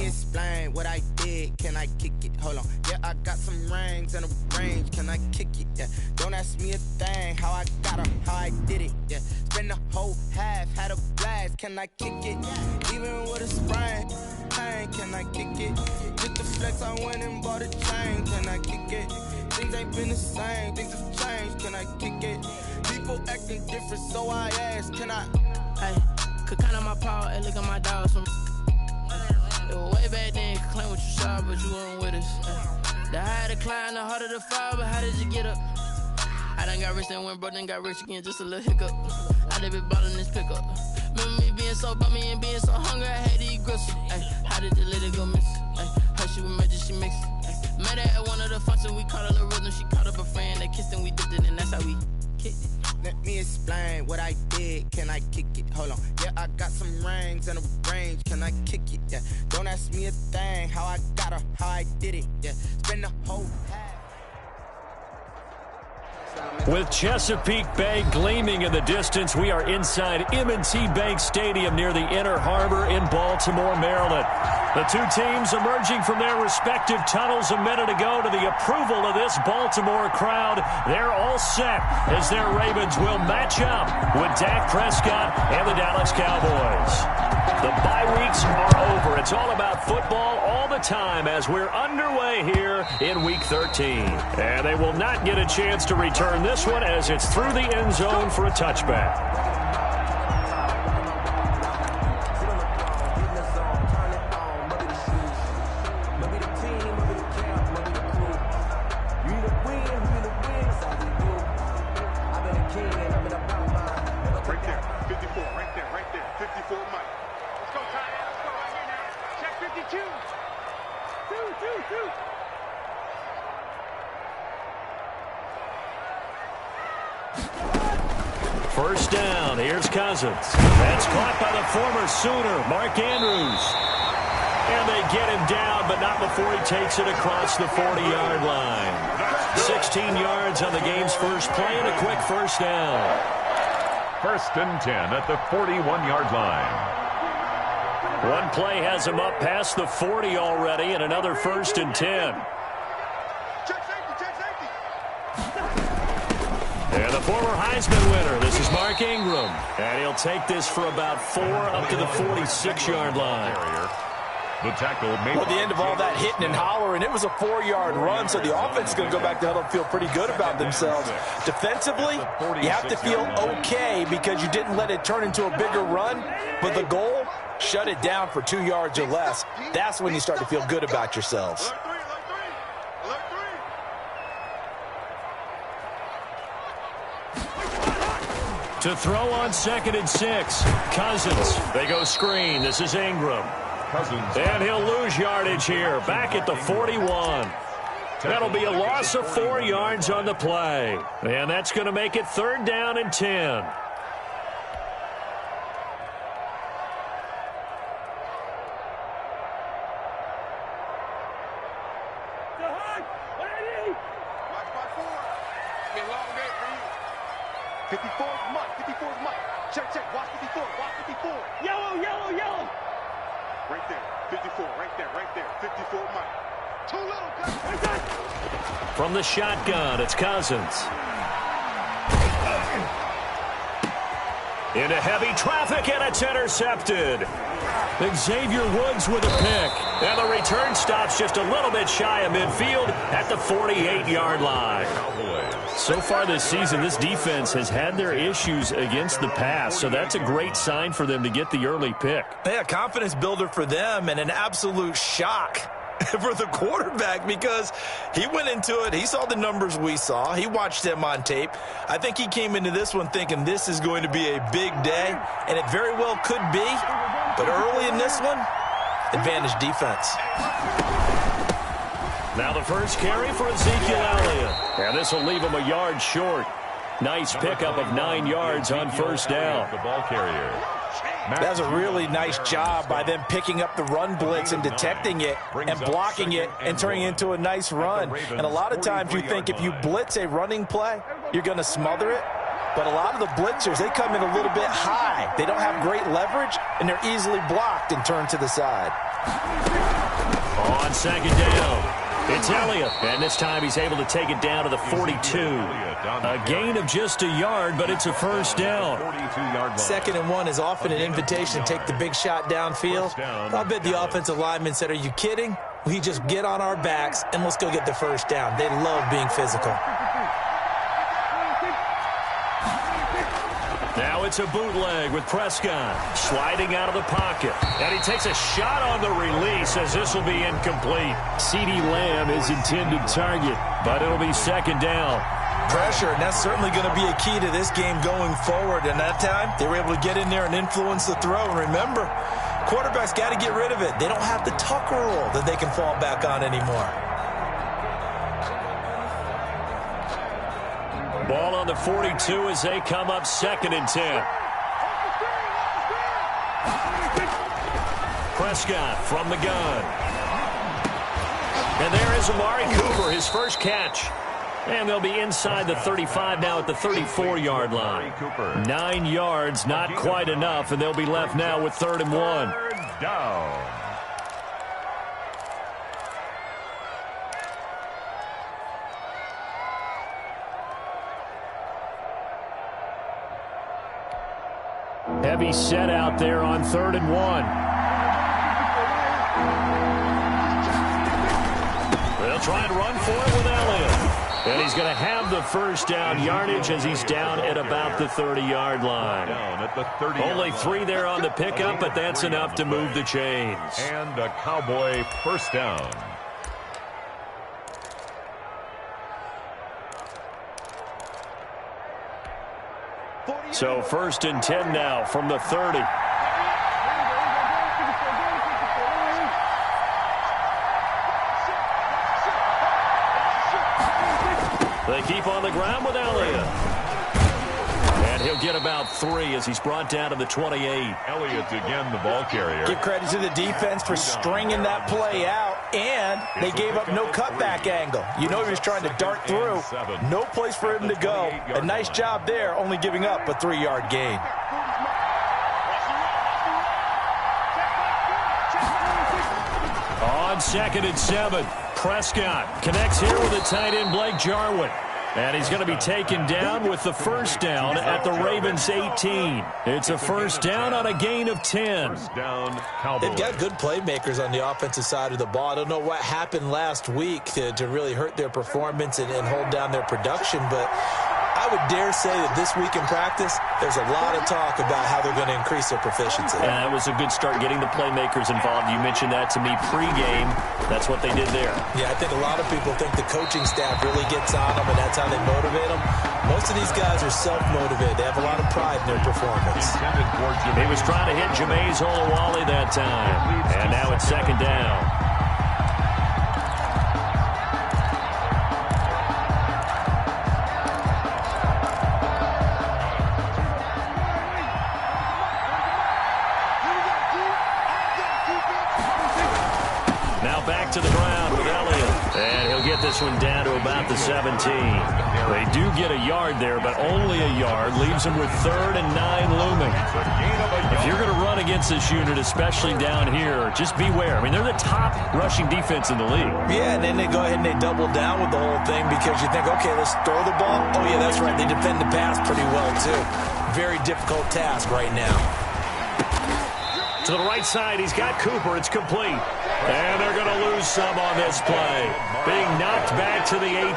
me explain what I did. Can I kick it? Hold on. Yeah, I got some rings and a range. Can I kick it? Yeah. Don't ask me a thing. How I got her, how I did it. Yeah. Spend the whole half, had a blast. Can I kick it? Even with a sprain. Can I kick it? Just the flex, I went and bought a chain. Can I kick it? Things ain't been the same. Things have changed. Can I kick it? People acting different, so I ask. Can I? Hey, could count on my power and look at my dogs from. It was way back then, could claim what you saw, but you weren't with us. The higher the climb, the harder the fall, but how did you get up? I done got rich and went broke, then got rich again, just a little hiccup. I done been ballin' this pickup. Remember me being so bummy and being so hungry, I had to eat gristle. Ay, how did the lady go miss? Ay, her she was magic, she mixed. Met her at one of the functions, we caught her the rhythm, she caught up a friend, they kissed and we dipped it, and that's how we kicked it. Let me explain what I did. Can I kick it? Hold on. Yeah, I got some rings and a range. Can I kick it? Yeah. Don't ask me a thing. How I got her, how I did it. Yeah. Spend the whole half. With Chesapeake Bay gleaming in the distance, we are inside M&T Bank Stadium near the Inner Harbor in Baltimore, Maryland. The two teams emerging from their respective tunnels a minute ago to the approval of this Baltimore crowd. They're all set as their Ravens will match up with Dak Prescott and the Dallas Cowboys. The bye weeks are over. It's all about football all the time as we're underway here in Week 13. And they will not get a chance to return this one as it's through the end zone for a touchback. First down, here's Cousins. That's caught by the former Sooner, Mark Andrews. And they get him down, but not before he takes it across the 40-yard line. 16 yards on the game's first play and a quick first down. First and 10 at the 41-yard line. One play has him up past the 40 already, and another first and 10. And the former Heisman winner, this is Mark Ingram. And he'll take this for about 4 up to the 46-yard line. The tackle made. Well, the end of all that hitting and hollering, it was a 4-yard run, so the offense is going to go back to huddle and feel pretty good about themselves. Defensively, you have to feel okay because you didn't let it turn into a bigger run, but the goal, shut it down for 2 yards or less. That's when you start to feel good about yourselves. To throw on 2nd and 6, Cousins. They go screen. This is Ingram. Cousins. And he'll lose yardage here, back at the 41. That'll be a loss of 4 yards on the play. And that's going to make it 3rd down and 10. From the shotgun, it's Cousins. Into heavy traffic, and it's intercepted. Xavier Woods with a pick. And the return stops just a little bit shy of midfield at the 48-yard line. So far this season, this defense has had their issues against the pass, so that's a great sign for them to get the early pick. Yeah, confidence builder for them and an absolute shock for the quarterback because he went into it. He saw the numbers we saw. He watched them on tape. I think he came into this one thinking this is going to be a big day, and it very well could be. But early in this one, advantage defense. Now the first carry for Ezekiel Elliott. And this will leave him a yard short. Nice pickup of 9 yards on first down. The ball carrier. That was a really nice job by them picking up the run blitz and detecting it and blocking it and turning it into a nice run. And a lot of times you think if you blitz a running play, you're going to smother it. But a lot of the blitzers, they come in a little bit high. They don't have great leverage, and they're easily blocked and turned to the side. On second down, it's Elliott. And this time he's able to take it down to the 42. A gain of just a yard, but it's a first down. 2nd and 1 is often an invitation to take the big shot downfield. I bet the offensive linemen said, are you kidding? We just get on our backs and let's go get the first down. They love being physical. Now it's a bootleg with Prescott sliding out of the pocket. And he takes a shot on the release as this will be incomplete. CeeDee Lamb is intended target, but it'll be second down. Pressure, and that's certainly going to be a key to this game going forward. And that time, they were able to get in there and influence the throw. And remember, quarterbacks got to get rid of it. They don't have the Tucker rule that they can fall back on anymore. Ball on the 42 as they come up 2nd and 10. Prescott from the gun. And there is Amari Cooper, his first catch. And they'll be inside the 35 now at the 34-yard line. 9 yards, not quite enough, and they'll be left now with 3rd and 1. Down. Heavy set out there on 3rd and 1. They'll try and run for it with Elliott. And he's going to have the first down yardage as he's down at about the 30-yard line. Only 3 there on the pickup, but that's enough to move the chains. And a Cowboy first down. So 1st and 10 now from the 30. They keep on the ground with Elliott. And he'll get about 3 as he's brought down to the 28. Elliott again, the ball carrier. Give credit to the defense for stringing that play out, and they gave up no cutback angle. You know he was trying to dart through. No place for him to go. A nice job there, only giving up a 3-yard gain. On 2nd and 7, Prescott connects here with the tight end Blake Jarwin. And he's going to be taken down with the first down at the Ravens 18. It's a first down on a gain of 10. They've got good playmakers on the offensive side of the ball. I don't know what happened last week to really hurt their performance and hold down their production, but I would dare say that this week in practice, there's a lot of talk about how they're going to increase their proficiency. Yeah, that was a good start getting the playmakers involved. You mentioned that to me pregame. That's what they did there. Yeah, I think a lot of people think the coaching staff really gets on them, and that's how they motivate them. Most of these guys are self-motivated. They have a lot of pride in their performance. He was trying to hit Jameis Olawale that time. And now it's 2nd down. To the ground with Elliott. And he'll get this one down to about the 17. They do get a yard there, but only a yard. Leaves them with 3rd and 9 looming. If you're going to run against this unit, especially down here, just beware. I mean, they're the top rushing defense in the league. Yeah, and then they go ahead and they double down with the whole thing because you think, okay, let's throw the ball. Oh, yeah, that's right. They defend the pass pretty well, too. Very difficult task right now. To the right side, he's got Cooper. It's complete. And they're going to lose some on this play. Being knocked back to the 18.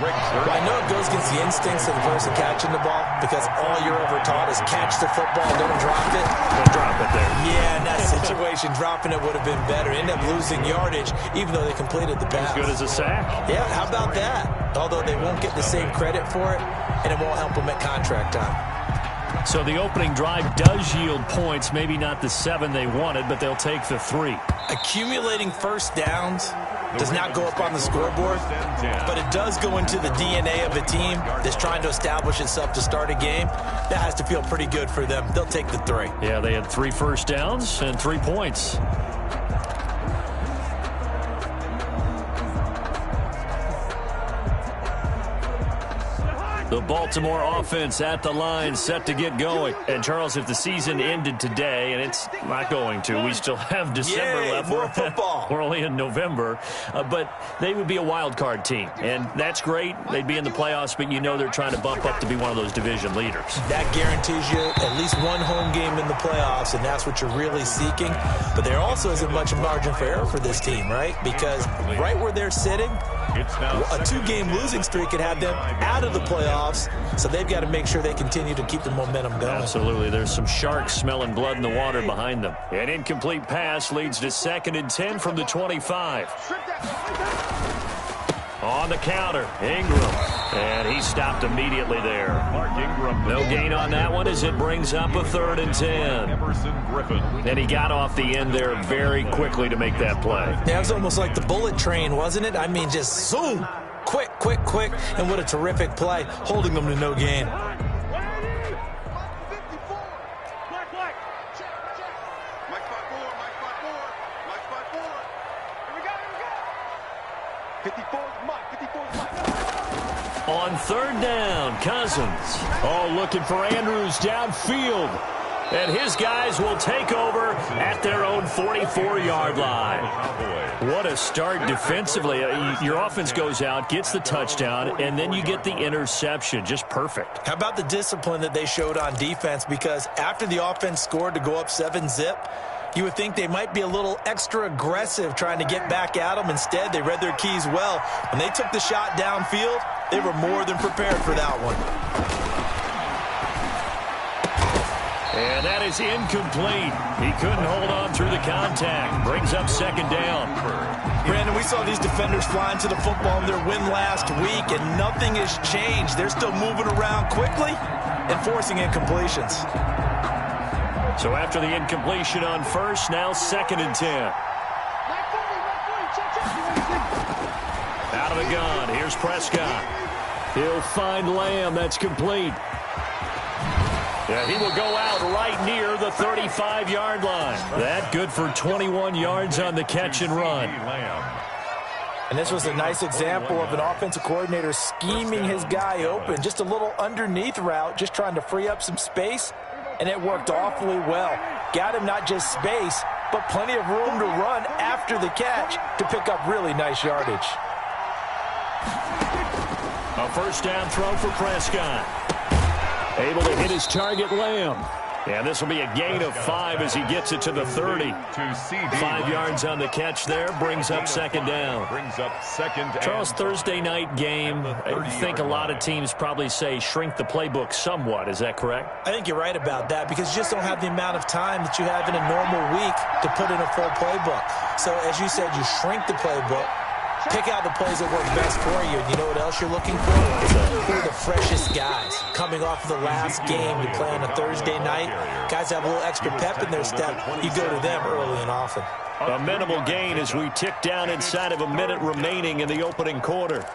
Well, I know it goes against the instincts of the person catching the ball because all you're ever taught is catch the football, don't drop it. Don't drop it there. Yeah, in that situation, dropping it would have been better. End up losing yardage, even though they completed the pass. As good as a sack. Yeah, how about that? Although they won't get the same credit for it, and it won't help them at contract time. So the opening drive does yield points, maybe not the 7 they wanted, but they'll take the 3. Accumulating first downs does not go up on the scoreboard, but it does go into the DNA of a team that's trying to establish itself to start a game. That has to feel pretty good for them. They'll take the 3. Yeah, they had 3 first downs and 3 points. The Baltimore offense at the line, set to get going. And, Charles, if the season ended today, and it's not going to, we still have December left. More football. We're only in November. But they would be a wild card team. And that's great. They'd be in the playoffs, but you know they're trying to bump up to be one of those division leaders. That guarantees you at least one home game in the playoffs, and that's what you're really seeking. But there also isn't much margin for error for this team, right? Because right where they're sitting, a two-game losing streak could have them out of the playoffs, so they've got to make sure they continue to keep the momentum going. Absolutely. There's some sharks smelling blood in the water behind them. An incomplete pass leads to 2nd and 10 from the 25. On the counter, Ingram. And he stopped immediately there. No gain on that one as it brings up a 3rd and 10. And he got off the end there very quickly to make that play. Yeah, it was almost like the bullet train, wasn't it? I mean, just zoom. Quick, quick, quick. And what a terrific play, holding them to no gain. On 3rd down, Cousins. Oh, looking for Andrews downfield. And his guys will take over at their own 44-yard line. What a start defensively. Your offense goes out, gets the touchdown, and then you get the interception. Just perfect. How about the discipline that they showed on defense? Because after the offense scored to go up 7-zip, you would think they might be a little extra aggressive trying to get back at them. Instead, they read their keys well. When they took the shot downfield, they were more than prepared for that one. And that is incomplete. He couldn't hold on through the contact. Brings up 2nd down. Brandon, we saw these defenders flying to the football in their win last week, and nothing has changed. They're still moving around quickly and forcing incompletions. So after the incompletion on 1st, now 2nd and 10. Out of the gun, here's Prescott. He'll find Lamb, that's complete. Yeah, he will go out right near the 35-yard line. That good for 21 yards on the catch and run. And this was a nice example of an offensive coordinator scheming his guy open. Just a little underneath route, just trying to free up some space, and it worked awfully well. Got him not just space, but plenty of room to run after the catch to pick up really nice yardage. A 1st down throw for Prescott. Able to hit his target, Lamb. And this will be a gain of 5 as he gets it to the 30. 5 yards on the catch there, brings up 2nd down. Charles, Thursday night game, I think a lot of teams probably say shrink the playbook somewhat. Is that correct? I think you're right about that because you just don't have the amount of time that you have in a normal week to put in a full playbook. So as you said, you shrink the playbook. Pick out the plays that work best for you. And you know what else you're looking for? Who are the freshest guys? Coming off of the last game, you play on a Thursday night. Guys have a little extra pep in their step. You go to them early and often. A minimal gain as we tick down inside of a minute remaining in the opening quarter.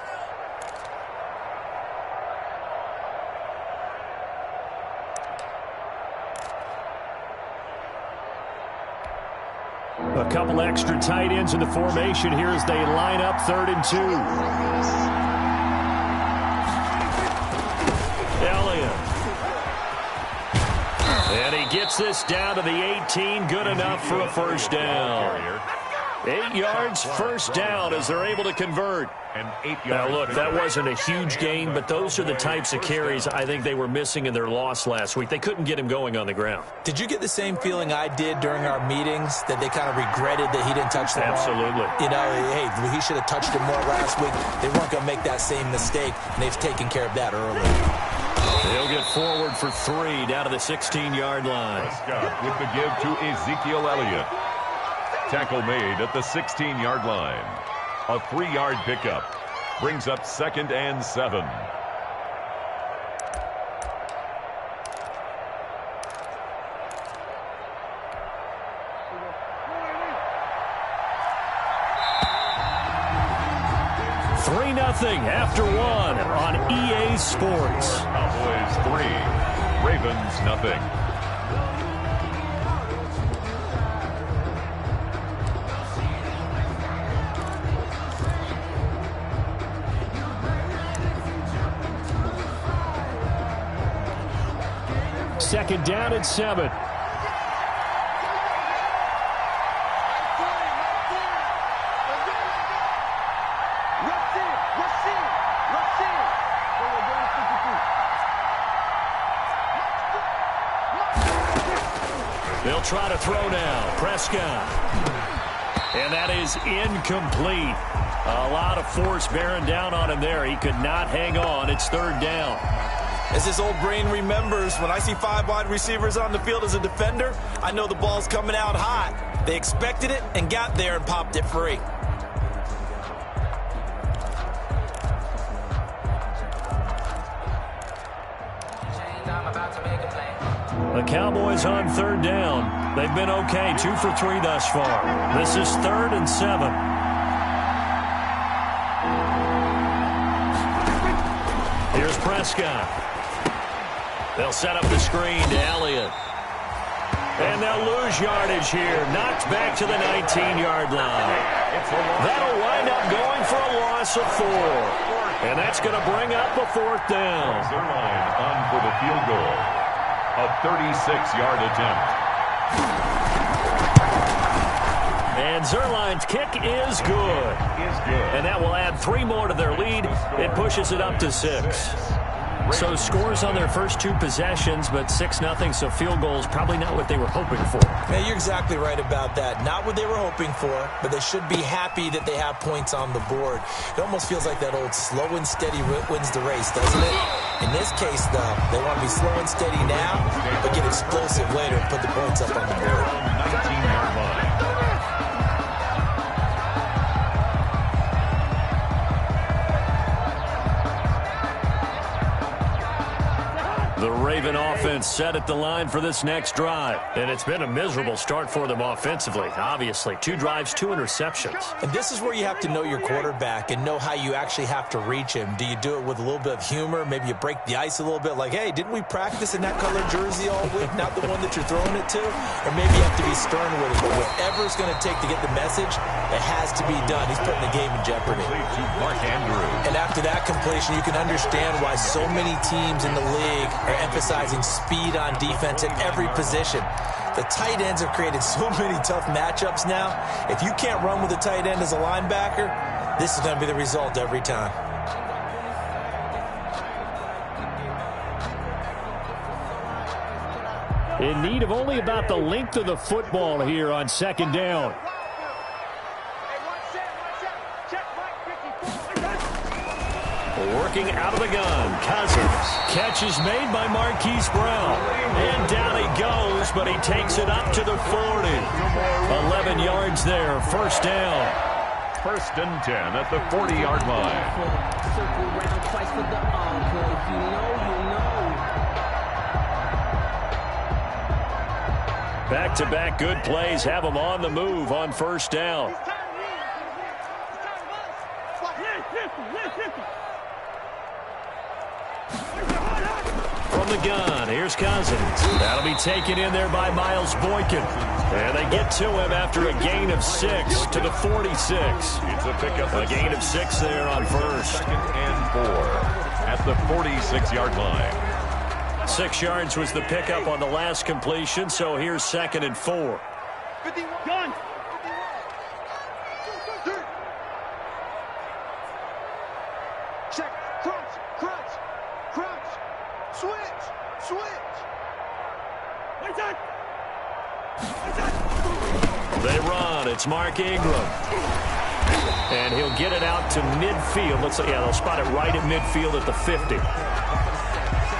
A couple extra tight ends in the formation here as they line up 3rd and 2. Elliott. And he gets this down to the 18. Good enough for a 1st down. 8 yards, 1st down as they're able to convert. Now, look, that wasn't a huge gain, but those are the types of carries I think they were missing in their loss last week. They couldn't get him going on the ground. Did you get the same feeling I did during our meetings, that they kind of regretted that he didn't touch the ball? Absolutely. You know, hey, he should have touched it more last week. They weren't going to make that same mistake, and they've taken care of that early. They'll get forward for 3 down to the 16-yard line. Prescott with the give to Ezekiel Elliott. Tackle made at the 16-yard line. A 3-yard pickup brings up 2nd and 7. Nothing after 1 on EA Sports. Cowboys 3, Ravens nothing. second down and 7. They'll try to throw now. Prescott. And that is incomplete. A lot of force bearing down on him there. He could not hang on. It's third down. As his old brain remembers, when I see 5 wide receivers on the field as a defender, I know the ball's coming out hot. They expected it and got there and popped it free. The Cowboys on third down. They've been okay, 2 for 3 thus far. This is 3rd and 7. Here's Prescott. They'll set up the screen to Elliott. And they'll lose yardage here. Knocked back to the 19-yard line. That'll wind up going for a loss of 4. And that's going to bring up a 4th down. Zerline on for the field goal. A 36-yard attempt. And Zerline's kick is good. And that will add 3 more to their lead. It pushes it up to 6. So scores on their first 2 possessions, but 6-0, so field goals probably not what they were hoping for. Yeah, you're exactly right about that. Not what they were hoping for, but they should be happy that they have points on the board. It almost feels like that old slow and steady wins the race, doesn't it? In this case, though, they want to be slow and steady now, but get explosive later and put the points up on the board. 19-yard line. The Raven offense set at the line for this next drive. And it's been a miserable start for them offensively, obviously. 2 drives, 2 interceptions. And this is where you have to know your quarterback and know how you actually have to reach him. Do you do it with a little bit of humor? Maybe you break the ice a little bit like, hey, didn't we practice in that colored jersey all week, not the one that you're throwing it to? Or maybe you have to be stern with it. But whatever it's going to take to get the message, it has to be done. He's putting the game in jeopardy. And after that completion, you can understand why so many teams in the league are emphasizing speed on defense at every position. The tight ends have created so many tough matchups now. If you can't run with a tight end as a linebacker, this is going to be the result every time. In need of only about the length of the football here on second down. Working out of the gun, Cousins. Catch is made by Marquise Brown. And down he goes, but he takes it up to the 40. 11 yards there, first down. 1st and 10 at the 40-yard line. Back-to-back good plays have them on the move on first down. From the gun, here's Cousins. That'll be taken in there by Miles Boykin. And they get to him after a gain of 6 to the 46. It's a pickup. A gain of 6 there on first. 2nd and 4 at the 46-yard line. 6 yards was the pickup on the last completion, so here's 2nd and 4. Gun. Check. Crunch. Switch. They run. It's Mark Ingram. And he'll get it out to midfield. Looks like, yeah, they'll spot it right at midfield at the 50.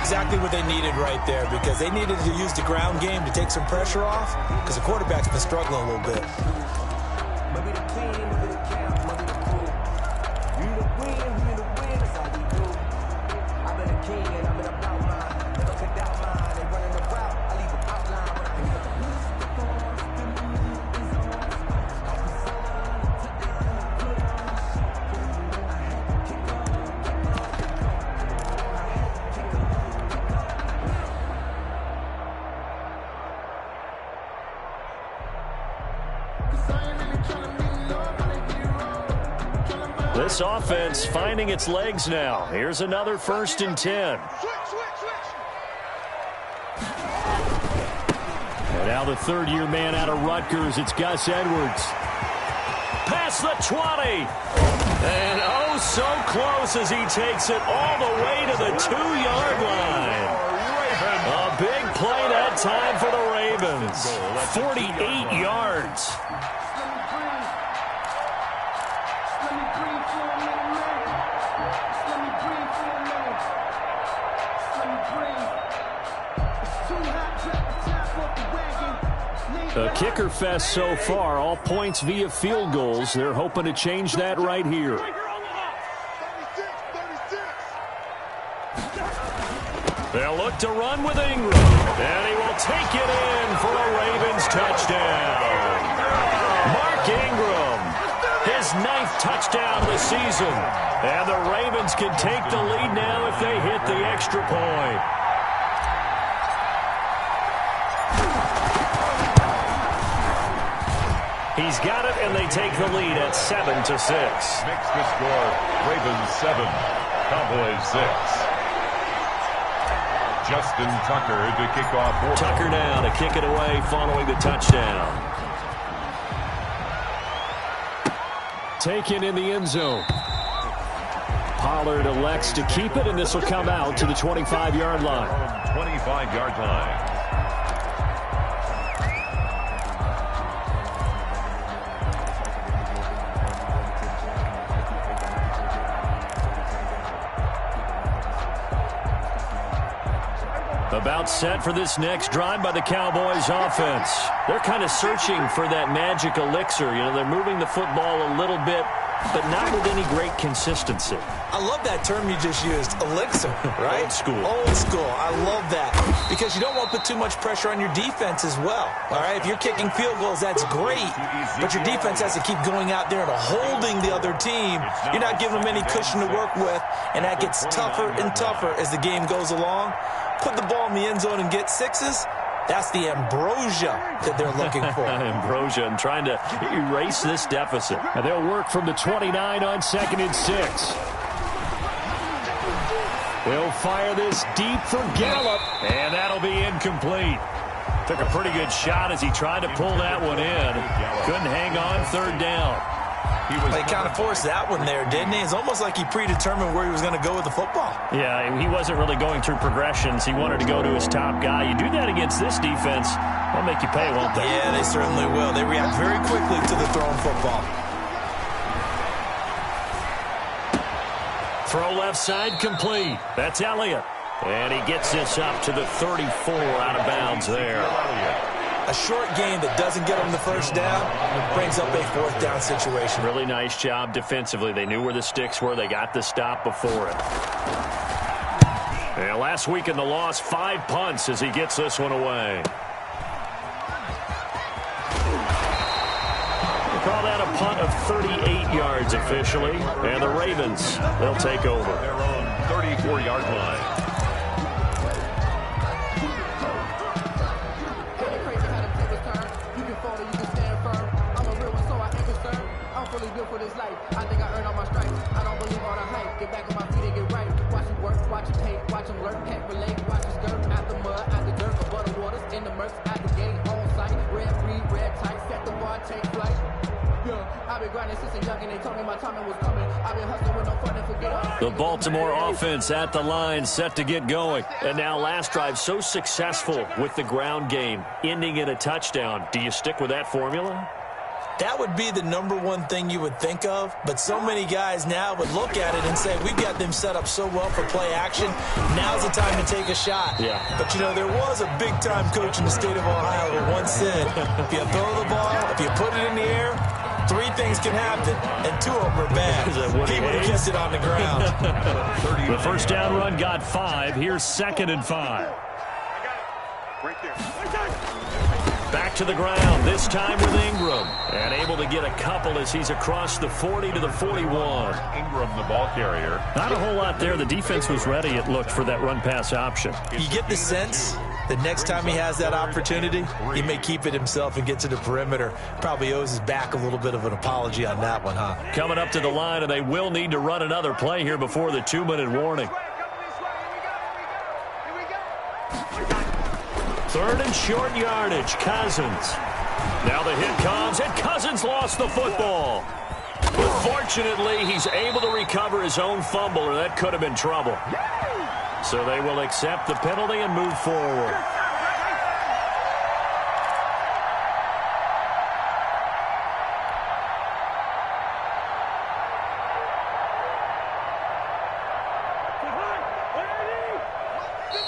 Exactly what they needed right there, because they needed to use the ground game to take some pressure off, because the quarterback's been struggling a little bit. This offense finding its legs now. Here's another 1st and 10. And now the third-year man out of Rutgers, it's Gus Edwards. Past the 20. And oh, so close as he takes it all the way to the 2-yard line. A big play that time for the Ravens. 48 yards. A kicker fest so far, all points via field goals. They're hoping to change that right here. They'll look to run with Ingram, and he will take it in for a Ravens touchdown. Mark Ingram, his 9th touchdown of the season, and the Ravens can take the lead now if they hit the extra point. He's got it, and they take the lead at 7-6. Makes the score Ravens 7, Cowboys 6. Justin Tucker to kick off. Tucker now to kick it away following the touchdown. Taken in the end zone. Pollard elects to keep it, and this will come out to the 25-yard line. 25-yard line. About set for this next drive by the Cowboys offense. They're kind of searching for that magic elixir. You know, they're moving the football a little bit, but not with any great consistency. I love that term you just used, elixir, right? Old school. Old school. I love that because you don't want to put too much pressure on your defense as well. All right, if you're kicking field goals, that's great, but your defense has to keep going out there and holding the other team. You're not giving them any cushion to work with, and that gets tougher and tougher as the game goes along. Put the ball in the end zone and get sixes. That's the ambrosia that they're looking for. Ambrosia and trying to erase this deficit. And they'll work from the 29 on 2nd and 6. They'll fire this deep for Gallup, and that'll be incomplete. Took a pretty good shot as he tried to pull that one in. Couldn't hang on 3rd down. He kind of forced that one there, didn't he? It's almost like he predetermined where he was going to go with the football. Yeah, he wasn't really going through progressions. He wanted to go to his top guy. You do that against this defense, they'll make you pay, won't they? Yeah, they certainly will. They react very quickly to the thrown football. Throw left side complete. That's Elliott. And he gets this up to the 34 out of bounds there. A short gain that doesn't get them the first down brings up a 4th down situation. Really nice job defensively. They knew where the sticks were. They got the stop before it. And last week in the loss, 5 punts as he gets this one away. We'll call that a punt of 38 yards officially. And the Ravens, they'll take over. Their own 34-yard line. For this life, I think I earned all my stripes. I don't believe all the hype. Get back on my feet and get right. Watch him work, watch him hate, watch him lurk, can't relate. Watch him skirt out the mud, out the dirt, above the waters, in the murks, out the gate, on sight. Red free, red tight, set the bar, take flight. Yeah, I've been grinding since a young and they told me my timing was coming. I've been hustling with no fun and forget. The Baltimore offense at the line, set to get going. And now last drive so successful with the ground game, ending in a touchdown. Do you stick with that formula? That would be the #1 thing you would think of, but so many guys now would look at it and say, we've got them set up so well for play action. Now's the time to take a shot. Yeah. But, you know, there was a big-time coach in the state of Ohio who once said, if you throw the ball, if you put it in the air, 3 things can happen, and 2 of them are bad. He would have kept it on the ground. The first down run got 5. Here's 2nd and 5. I got it. Right there. Back to the ground, this time with Ingram. And able to get a couple as he's across the 40 to the 41. Ingram, the ball carrier. Not a whole lot there. The defense was ready, it looked, for that run-pass option. You get the sense that next time he has that opportunity, he may keep it himself and get to the perimeter. Probably owes his back a little bit of an apology on that one, huh? Coming up to the line, and they will need to run another play here before the 2-minute warning. Third and short yardage, Cousins. Now the hit comes, and Cousins lost the football. But fortunately, he's able to recover his own fumble, or that could have been trouble. So they will accept the penalty and move forward.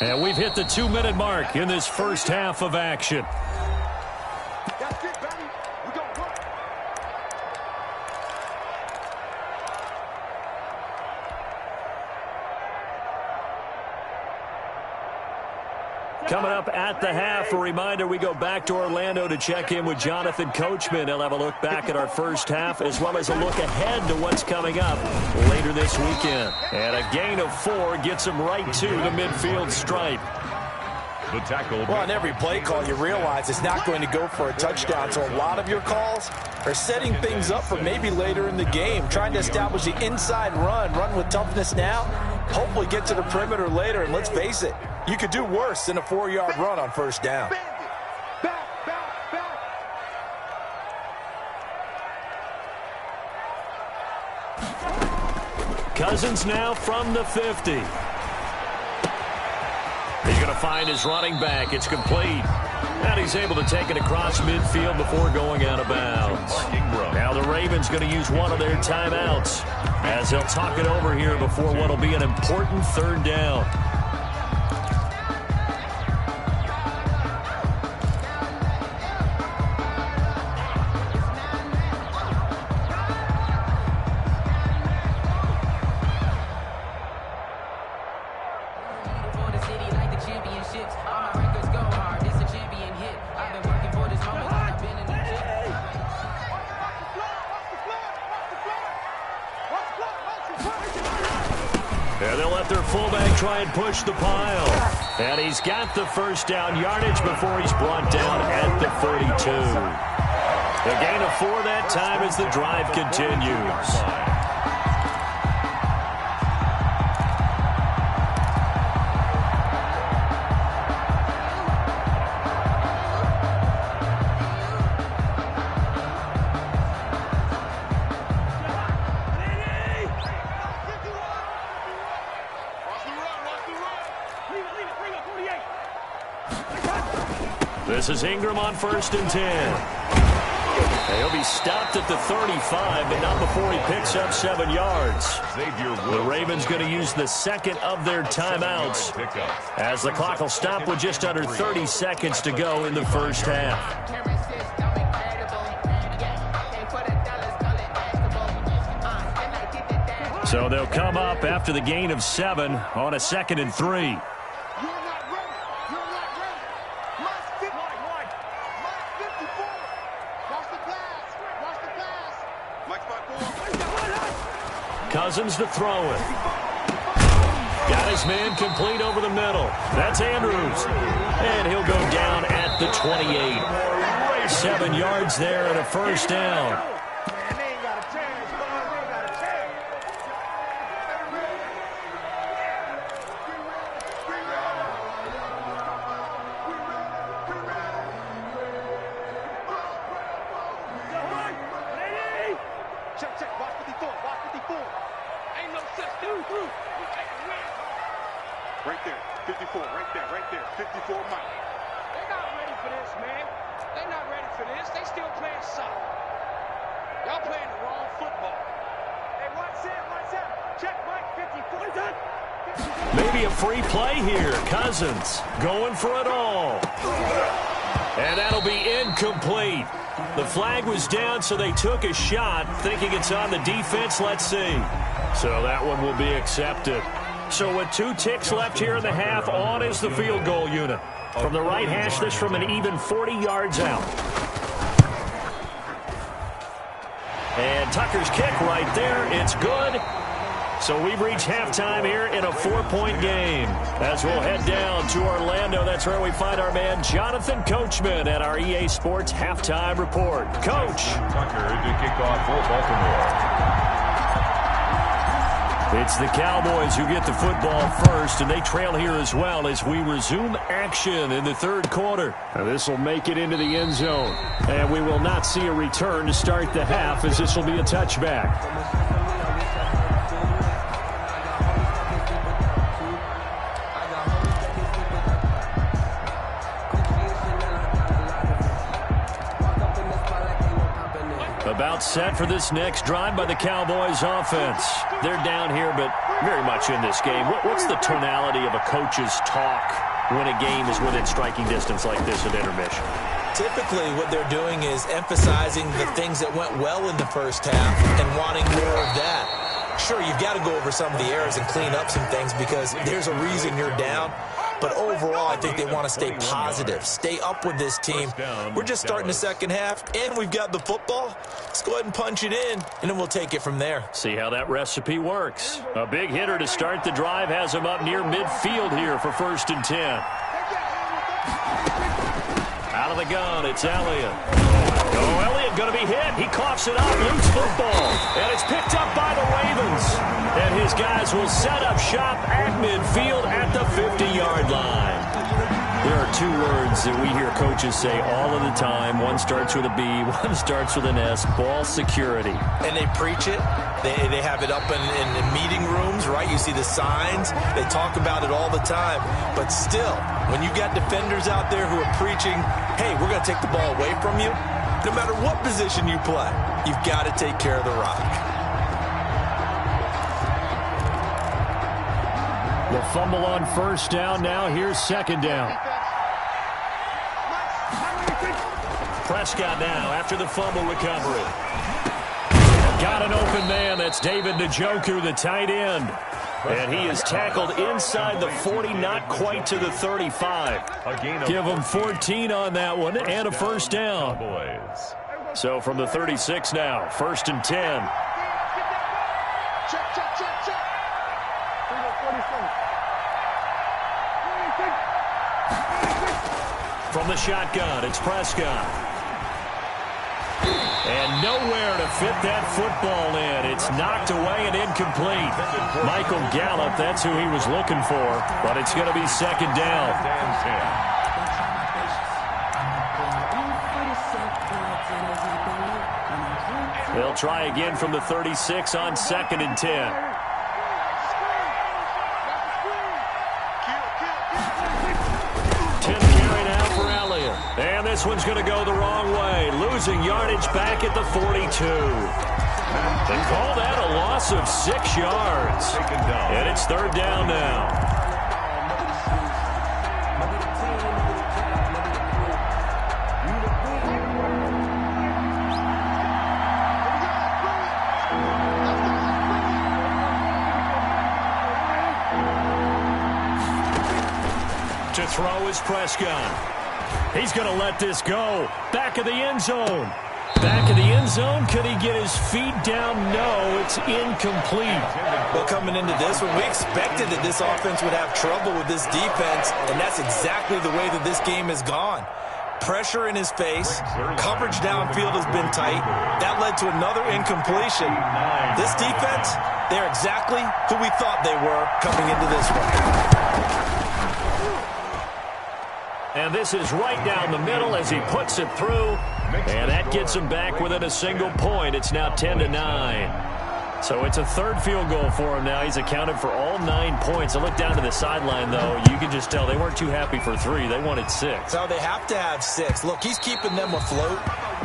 And we've hit the 2-minute mark in this first half of action. That's it, baby. We gonna work. Coming up at the half, a reminder, we go back to Orlando to check in with Jonathan Coachman. He'll have a look back at our first half as well as a look ahead to what's coming up later this weekend. And a gain of 4 gets him right to the midfield stripe. The tackle. Well, on every play call, you realize it's not going to go for a touchdown. So a lot of your calls are setting things up for maybe later in the game, trying to establish the inside run with toughness now, hopefully get to the perimeter later. And let's face it, you could do worse than a 4-yard run on first down. Cousins now from the 50. He's going to find his running back. It's complete. And he's able to take it across midfield before going out of bounds. Now the Ravens going to use one of their timeouts as they'll talk it over here before what will be an important third down. And they'll let their fullback try and push the pile. And he's got the first down yardage before he's brought down at the 42. The gain of 4 that time as the drive continues. This is Ingram on 1st and 10. And he'll be stopped at the 35, but not before he picks up 7 yards. The Ravens going to use the second of their timeouts as the clock will stop with just under 30 seconds to go in the first half. So they'll come up after the gain of 7 on a 2nd and 3. Cousins to throw it. Got his man complete over the middle. That's Andrews. And he'll go down at the 28. 7 yards there and a first down. Right there, 54, right there, 54 Mike. They're not ready for this, man. They're not ready for this. They still playing solid. Y'all playing the wrong football. Hey, watch out. Check Mike, 54. Maybe a free play here. Cousins going for it all. And that'll be incomplete. The flag was down, so they took a shot, thinking it's on the defense. Let's see. So that one will be accepted. So with 2 ticks left here in the half, on is the field goal unit. From the right hash, this from an even 40 yards out. And Tucker's kick right there. It's good. So we've reached halftime here in a 4-point game. As we'll head down to Orlando, that's where we find our man Jonathan Coachman at our EA Sports Halftime Report. Coach. Tucker to kick off for Baltimore. It's the Cowboys who get the football first, and they trail here as well as we resume action in the third quarter. Now this will make it into the end zone, and we will not see a return to start the half, as this will be a touchback. About set for this next drive by the Cowboys offense. They're down here, but very much in this game. What's the tonality of a coach's talk when a game is within striking distance like this at intermission? Typically, what they're doing is emphasizing the things that went well in the first half and wanting more of that. Sure, you've got to go over some of the errors and clean up some things because there's a reason you're down. But overall, I think they want to stay positive, stay up with this team. We're just starting the second half, and we've got the football. Let's go ahead and punch it in, and then we'll take it from there. See how that recipe works. A big hitter to start the drive has him up near midfield here for 1st and 10. Out of the gun, it's Elliott. Oh, Elliott going to be hit. He coughs it up, loose football. And it's picked up by the Ravens. And his guys will set up shop at midfield at the 50-yard line. There are two words that we hear coaches say all of the time. One starts with a B, one starts with an S, ball security. And they preach it. They have it up in meeting rooms, right? You see the signs. They talk about it all the time. But still, when you got defenders out there who are preaching, hey, we're going to take the ball away from you, no matter what position you play, you've got to take care of the rock. The fumble on 1st down. Now here's 2nd down. Prescott now after the fumble recovery. Got an open man. That's David Njoku, the tight end. And he is tackled inside the 40, not quite to the 35. Give him 14 on that one and a 1st down. So from the 36 now, 1st and 10. From the shotgun, it's Prescott. And nowhere to fit that football in. It's knocked away and incomplete. Michael Gallup, that's who he was looking for, but it's going to be 2nd down. They'll try again from the 36 on 2nd and 10. And this one's going to go the wrong way. Losing yardage back at the 42. They call that a loss of 6 yards. And it's 3rd down now. To throw is Prescott. He's going to let this go. Back of the end zone. Back of the end zone. Could he get his feet down? No, it's incomplete. Well, coming into this one, we expected that this offense would have trouble with this defense, and that's exactly the way that this game has gone. Pressure in his face. Coverage downfield has been tight. That led to another incompletion. This defense, they're exactly who we thought they were coming into this one. And this is right down the middle as he puts it through. And that gets him back within a single point. It's now 10-9. So it's a 3rd field goal for him now. He's accounted for all 9 points. I look down to the sideline, though. You can just tell they weren't too happy for 3. They wanted 6. So they have to have 6. Look, he's keeping them afloat,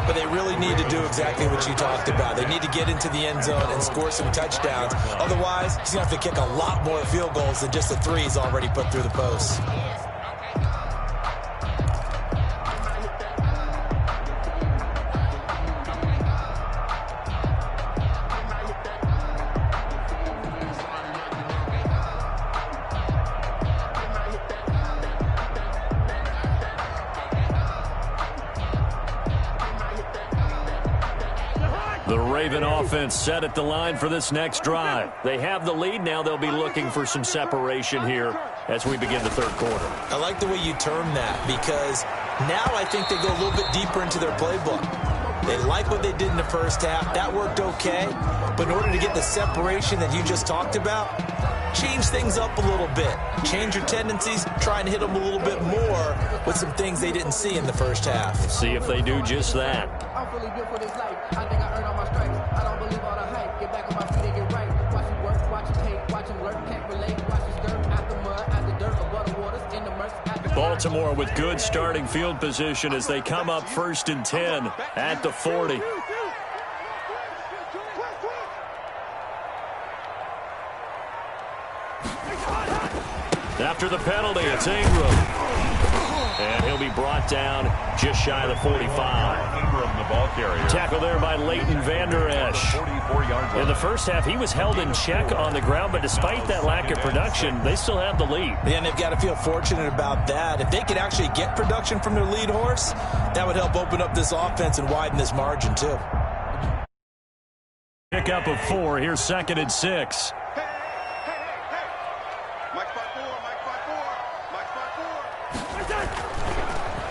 but they really need to do exactly what you talked about. They need to get into the end zone and score some touchdowns. Otherwise, he's going to have to kick a lot more field goals than just the 3 he's already put through the posts. The Raven offense set at the line for this next drive. They have the lead. Now they'll be looking for some separation here as we begin the 3rd quarter. I like the way you term that because now I think they go a little bit deeper into their playbook. They like what they did in the first half. That worked okay. But in order to get the separation that you just talked about, change things up a little bit. Change your tendencies. Try and hit them a little bit more with some things they didn't see in the first half. See if they do just that. I'm really built for this life. I think I earned all my stripes. I don't believe all the hype. Get back on my feet and get right. Watch him work, watch him hate, watch him lurk, can't relate. Watch his dirt out the mud, out the dirt, above the waters, in the murks. Baltimore with good starting field position as they come up 1st and 10 at the 40. After the penalty, it's Ingram. And he'll be brought down just shy of the 45. Ingram, the ball carrier. Tackle there by Leighton Vander Esch. 44-yard line. In the first half, he was held in check on the ground, but despite that lack of production, they still have the lead. And they've got to feel fortunate about that. If they could actually get production from their lead horse, that would help open up this offense and widen this margin, too. Pick up of 4. Here's 2nd and 6.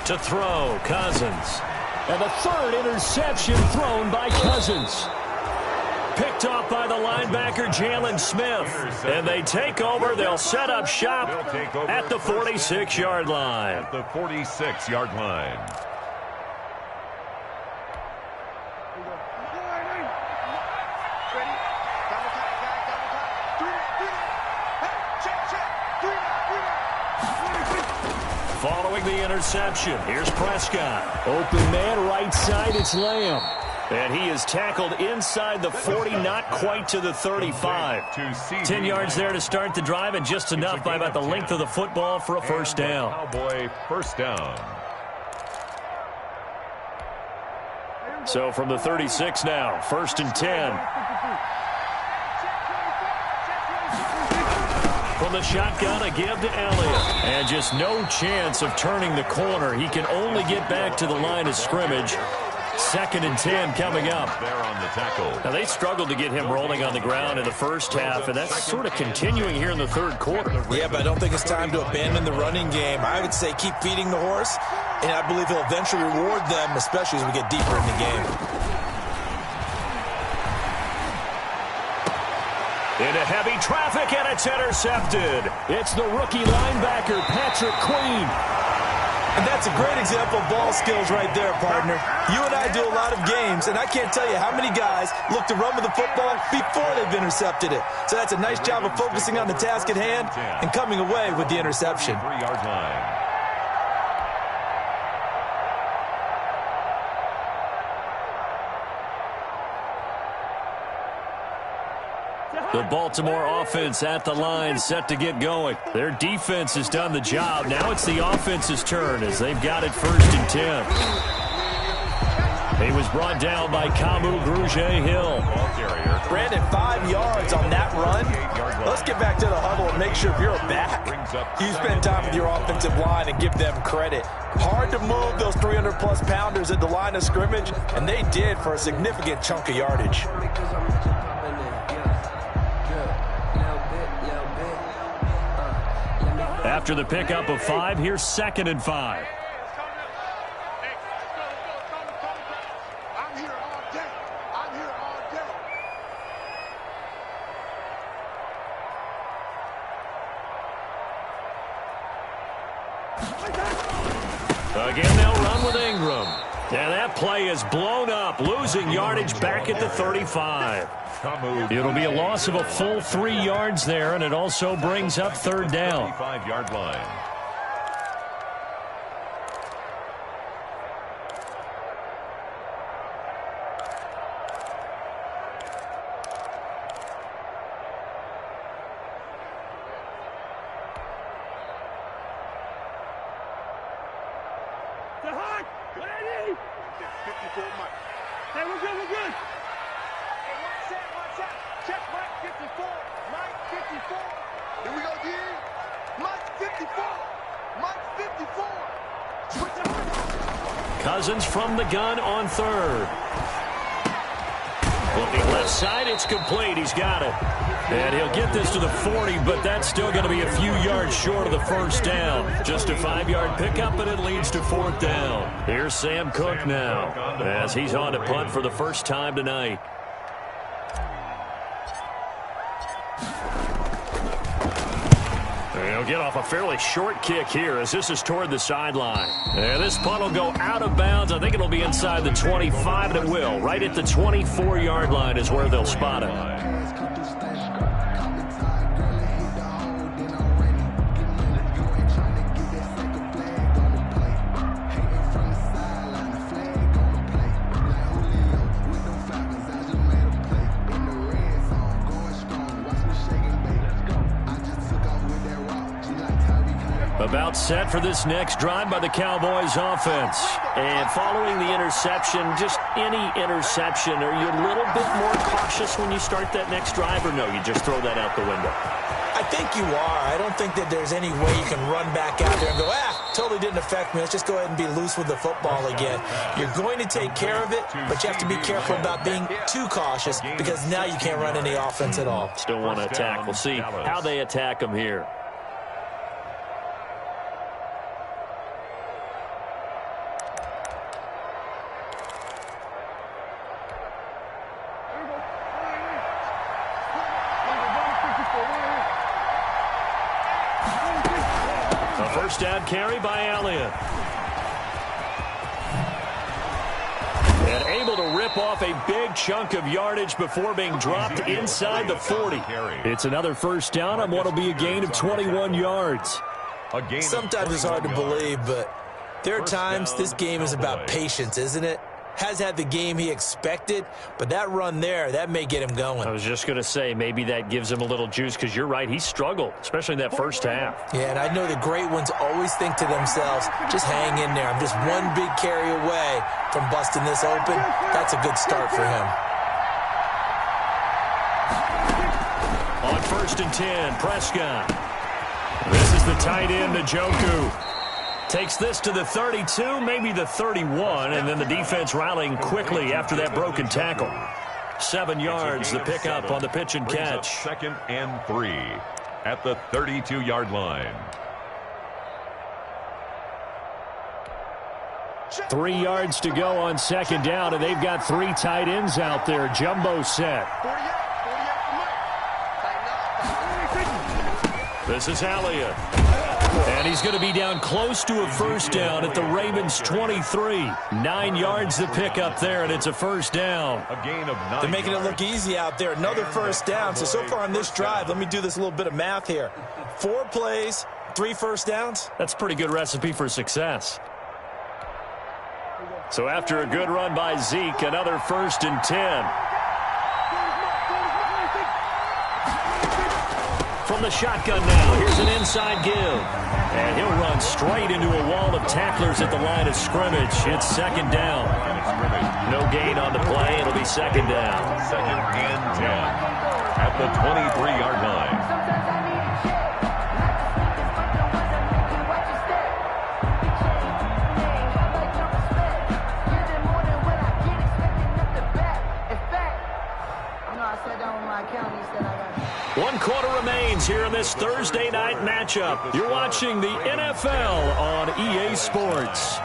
To throw, Cousins. And the 3rd interception thrown by Cousins. Picked off by the linebacker, Jalen Smith. And they take over. They'll set up shop at the 46-yard line. At the 46-yard line. Following the interception, here's Prescott. Open man, right side, it's Lamb. And he is tackled inside the 40, not quite to the 35. 10 yards there to start the drive, and just enough by about the length of the football for a first down. Cowboy first down. So from the 36 now, 1st and 10. From the shotgun, a give to Elliott. And just no chance of turning the corner. He can only get back to the line of scrimmage. 2nd and 10 coming up. There on the tackle. Now, they struggled to get him rolling on the ground in the first half, and that's sort of continuing here in the 3rd quarter. Yeah, but I don't think it's time to abandon the running game. I would say keep feeding the horse, and I believe he'll eventually reward them, especially as we get deeper in the game. Into heavy traffic, and it's intercepted. It's the rookie linebacker, Patrick Queen. And that's a great example of ball skills right there, partner. You and I do a lot of games, and I can't tell you how many guys look to run with the football before they've intercepted it. So that's a nice job of focusing on the task at hand and coming away with the interception. 3-yard line. The Baltimore offense at the line, set to get going. Their defense has done the job. Now it's the offense's turn as they've got it 1st and 10. He was brought down by Kamu Grugier-Hill. Brandon, 5 yards on that run. Let's get back to the huddle and make sure if you're a back, you spend time with your offensive line and give them credit. Hard to move those 300-plus pounders at the line of scrimmage, and they did for a significant chunk of yardage. After the pickup of 5, here's 2nd and 5. I'm here all day. I'm here all day. Again, they'll run with Ingram. And that play is blown up, losing yardage back at the 35. It'll be a loss of a full 3 yards there, and it also brings up 3rd down. 35-yard line. Hey, we're good, we're good. Hey, watch out. Check Mike 54. Mike 54. Here we go, D. Mike 54. Mike 54. Switch up. Cousins from the gun on 3rd. Looking left left side. It's complete. He's got it. And he'll get this to the 40, but that's still going to be a few yards short of the first down. Just a 5-yard pickup, and it leads to 4th down. Here's Sam Cook now as he's on to punt for the first time tonight. He'll get off a fairly short kick here as this is toward the sideline. And this punt will go out of bounds. I think it'll be inside the 25, and it will. Right at the 24-yard line is where they'll spot it. About set for this next drive by the Cowboys offense. And following the interception, just any interception, are you a little bit more cautious when you start that next drive, or no, you just throw that out the window? I think you are. I don't think that there's any way you can run back out there and go, totally didn't affect me. Let's just go ahead and be loose with the football again. You're going to take care of it, but you have to be careful about being too cautious because now you can't run any offense at all. Still want to attack. We'll see how they attack them here. First down carry by Elliott. And able to rip off a big chunk of yardage before being dropped inside the 40. It's another first down on what will be a gain of 21 yards. Sometimes it's hard to believe, but there are times this game is about patience, isn't it? Has had the game he expected, but that run there, that may get him going. I was just going to say, maybe that gives him a little juice, because you're right, he struggled, especially in that first half. Yeah, and I know the great ones always think to themselves, just hang in there. I'm just one big carry away from busting this open. That's a good start for him. On 1st and 10, Prescott. This is the tight end, Njoku. Takes this to the 32, maybe the 31, and then the defense rallying quickly after that broken tackle. 7 yards, the pickup on the pitch and catch. 2nd and 3 at the 32-yard line. 3 yards to go on 2nd down, and they've got 3 tight ends out there. Jumbo set. This is Elliott. And he's going to be down close to a first down at the Ravens 23. 9 yards to pick up there, and it's a first down. A gain of 9. They're making it look easy out there. Another first down. So far on this drive, let me do this little bit of math here. 4 plays, 3 first downs. That's a pretty good recipe for success. So after a good run by Zeke, another 1st and 10. From the shotgun now, here's an inside give. And he'll run straight into a wall of tacklers at the line of scrimmage. It's 2nd down. No gain on the play. It'll be 2nd down. 2nd and 10 at the 23-yard line. One quarter remains here in this Thursday night matchup. You're watching the NFL on EA Sports.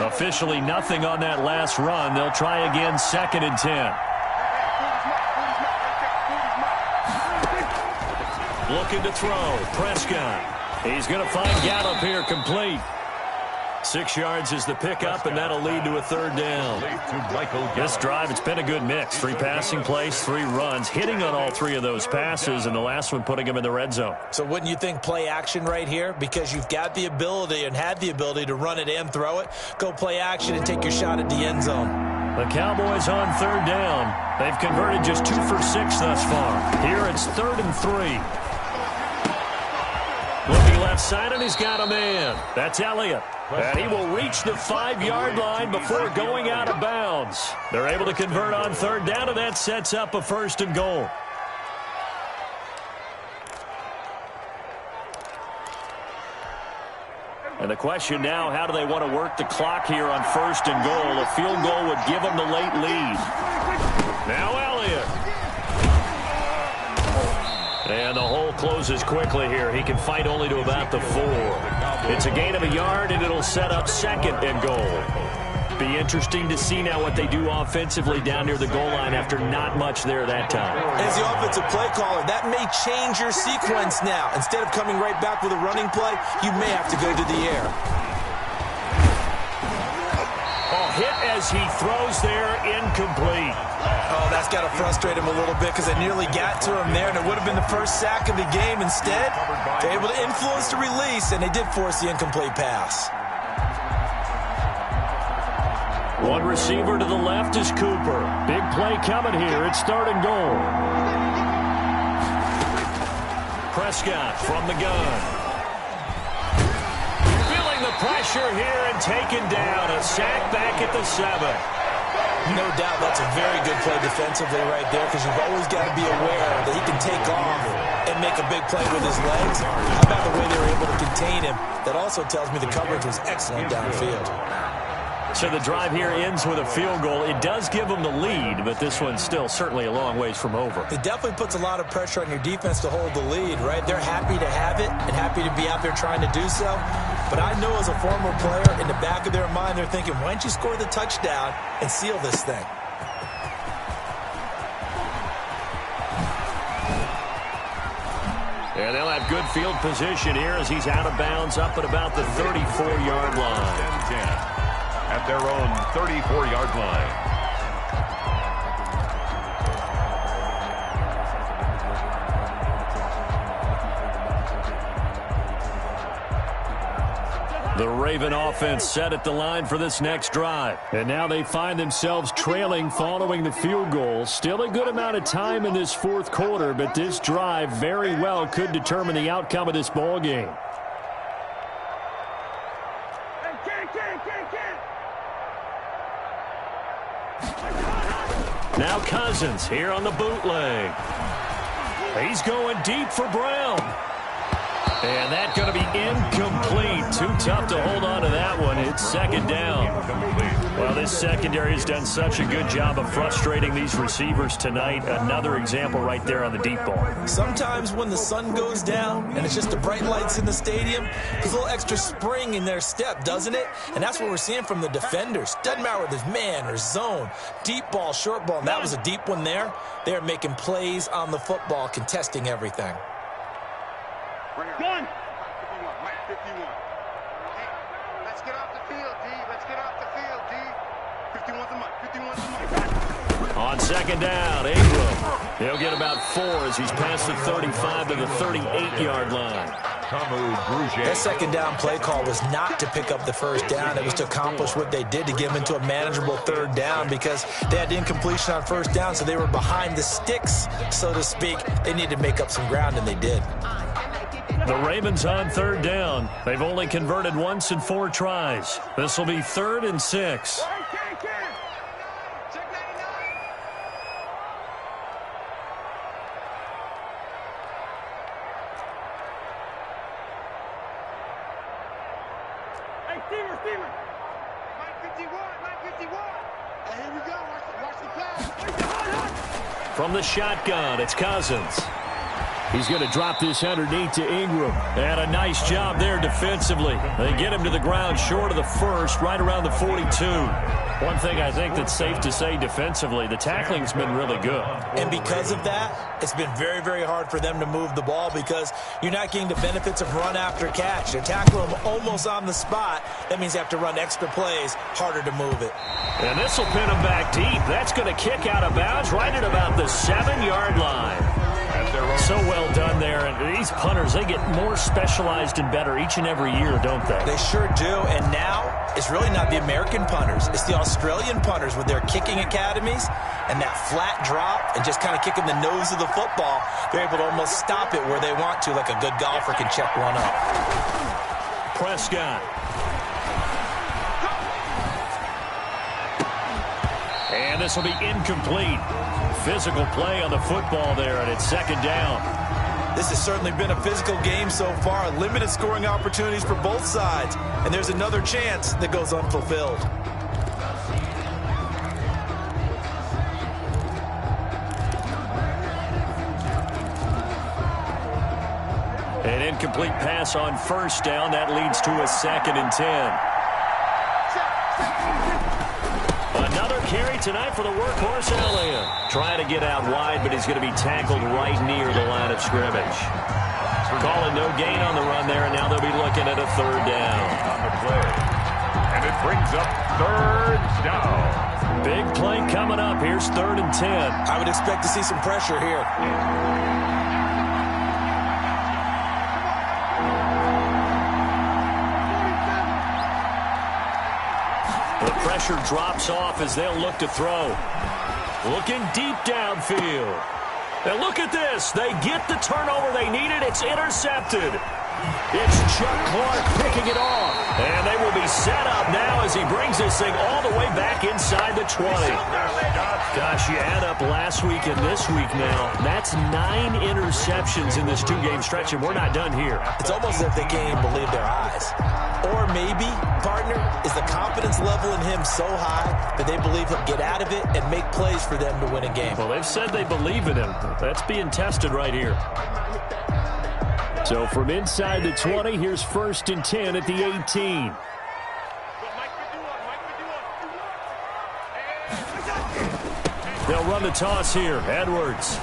Officially nothing on that last run. They'll try again 2nd and 10. Looking to throw. Prescott. He's going to find Gallup here complete. 6 yards is the pickup, and that'll lead to a 3rd down. This drive, it's been a good mix. 3 passing plays, 3 runs, hitting on all 3 of those passes, and the last one putting him in the red zone. So wouldn't you think play action right here? Because you've got the ability and had the ability to run it and throw it. Go play action and take your shot at the end zone. The Cowboys on 3rd down. They've converted just 2 for 6 thus far. Here it's 3rd and 3. Looking left side, and he's got a man. That's Elliott. And he will reach the 5-yard line before going out of bounds. They're able to convert on 3rd down, and that sets up a 1st and goal. And the question now, how do they want to work the clock here on 1st and goal? A field goal would give them the late lead. Now Elliott. And the hole closes quickly here. He can fight only to about the 4. It's a gain of a yard, and it'll set up 2nd and goal. Be interesting to see now what they do offensively down near the goal line after not much there that time. As the offensive play caller, that may change your sequence now. Instead of coming right back with a running play, you may have to go to the air. Hit as he throws there, incomplete. Oh, that's got to frustrate him a little bit because they nearly got to him there, and it would have been the first sack of the game. Instead, they're able to influence the release, and they did force the incomplete pass. One receiver to the left is Cooper. Big play coming here. It's 3rd and goal. Prescott from the gun. The pressure here and taken down. A sack back at the 7. No doubt that's a very good play defensively right there because you've always got to be aware that he can take off and make a big play with his legs. How about the way they were able to contain him? That also tells me the coverage was excellent downfield. So the drive here ends with a field goal. It does give them the lead, but this one's still certainly a long ways from over. It definitely puts a lot of pressure on your defense to hold the lead, right? They're happy to have it and happy to be out there trying to do so. But I know as a former player, in the back of their mind, they're thinking, why don't you score the touchdown and seal this thing? And they'll have good field position here as he's out of bounds up at about the 34-yard line. 10-10 at their own 34-yard line. The Raven offense set at the line for this next drive. And now they find themselves trailing following the field goal. Still a good amount of time in this 4th quarter, but this drive very well could determine the outcome of this ball game. Now Cousins here on the bootleg. He's going deep for Brown. And that's going to be incomplete. Too tough to hold on to that one. It's 2nd down. Well, this secondary has done such a good job of frustrating these receivers tonight. Another example right there on the deep ball. Sometimes when the sun goes down and it's just the bright lights in the stadium, there's a little extra spring in their step, doesn't it? And that's what we're seeing from the defenders. Doesn't matter whether it's man or zone, deep ball, short ball. And that was a deep one there. They're making plays on the football, contesting everything. Gun. 51, Mike 51. Hey, let's get off the field, D. Let's get off the field, D. 51's a Mike. 51's a Mike. On 2nd down, Ingram. He'll get about 4 as he's past the 35 to the 38-yard line. That 2nd down play call was not to pick up the 1st down. It was to accomplish what they did to get them into a manageable 3rd down because they had incompletion on 1st down, so they were behind the sticks, so to speak. They needed to make up some ground, and they did. The Ravens on 3rd down. They've only converted once in 4 tries. This will be 3rd and 6. Hey, Steamer. Mike 51. Hey, here we go. Watch the pass. From the shotgun, it's Cousins. He's going to drop this underneath to Ingram. And a nice job there defensively. They get him to the ground short of the 1st, right around the 42. One thing I think that's safe to say defensively, the tackling's been really good. And because of that, it's been very, very hard for them to move the ball because you're not getting the benefits of run after catch. They're tackling them almost on the spot. That means they have to run extra plays, harder to move it. And this will pin him back deep. That's going to kick out of bounds right at about the 7-yard line. So well done there. And these punters, they get more specialized and better each and every year, don't they? They sure do. And now it's really not the American punters. It's the Australian punters with their kicking academies and that flat drop and just kind of kicking the nose of the football. They're able to almost stop it where they want to, like a good golfer can check one up. Prescott. And this will be incomplete. Physical play on the football there, and it's 2nd down. This has certainly been a physical game so far. Limited scoring opportunities for both sides. And there's another chance that goes unfulfilled. An incomplete pass on first down. That leads to a 2nd and 10. Another carry tonight for the workhorse Elliott. Trying to get out wide, but he's going to be tackled right near the line of scrimmage. Calling no gain on the run there, and now they'll be looking at a 3rd down. On the play. And it brings up 3rd down. Big play coming up. Here's 3rd and 10. I would expect to see some pressure here. The pressure drops off as they'll look to throw. Looking deep downfield. And look at this. They get the turnover they needed. It's intercepted. It's Chuck Clark picking it off. And they will be set up now as he brings this thing all the way back inside the 20. Gosh, you add up last week and this week now. That's 9 interceptions in this 2-game stretch, and we're not done here. It's almost as if they can't even believe their eyes. Or maybe, partner, is the confidence level in him so high that they believe he'll get out of it and make plays for them to win a game. Well, they've said they believe in him. That's being tested right here. So from inside the 20, here's 1st and 10 at the 18. They'll run the toss here. Edwards.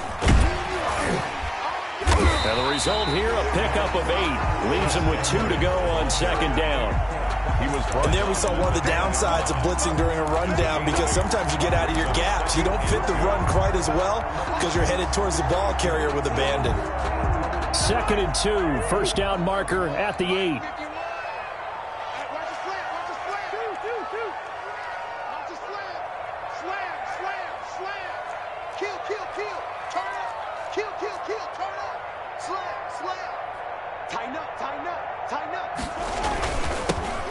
And the result here, a pickup of 8. Leaves them with 2 to go on 2nd down. And there we saw one of the downsides of blitzing during a rundown, because sometimes you get out of your gaps. You don't fit the run quite as well because you're headed towards the ball carrier with abandon. 2nd and 2. 1st down marker at the 8.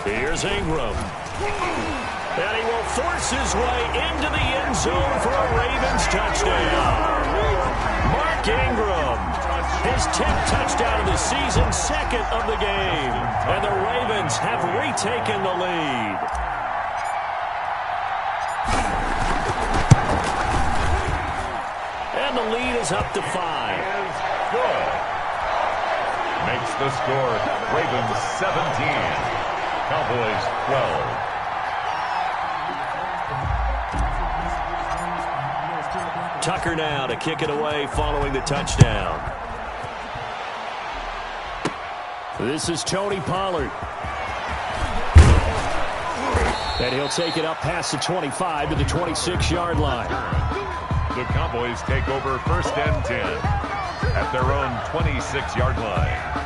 Here's Ingram. And he will force his way into the end zone for a Ravens touchdown. Mark Ingram, his 10th touchdown of the season, 2nd of the game. And the Ravens have retaken the lead. And the lead is up to 5. Good. Makes the score Ravens 17. Cowboys 12. Tucker now to kick it away following the touchdown. This is Tony Pollard. And he'll take it up past the 25 to the 26-yard line. The Cowboys take over 1st and 10 at their own 26-yard line.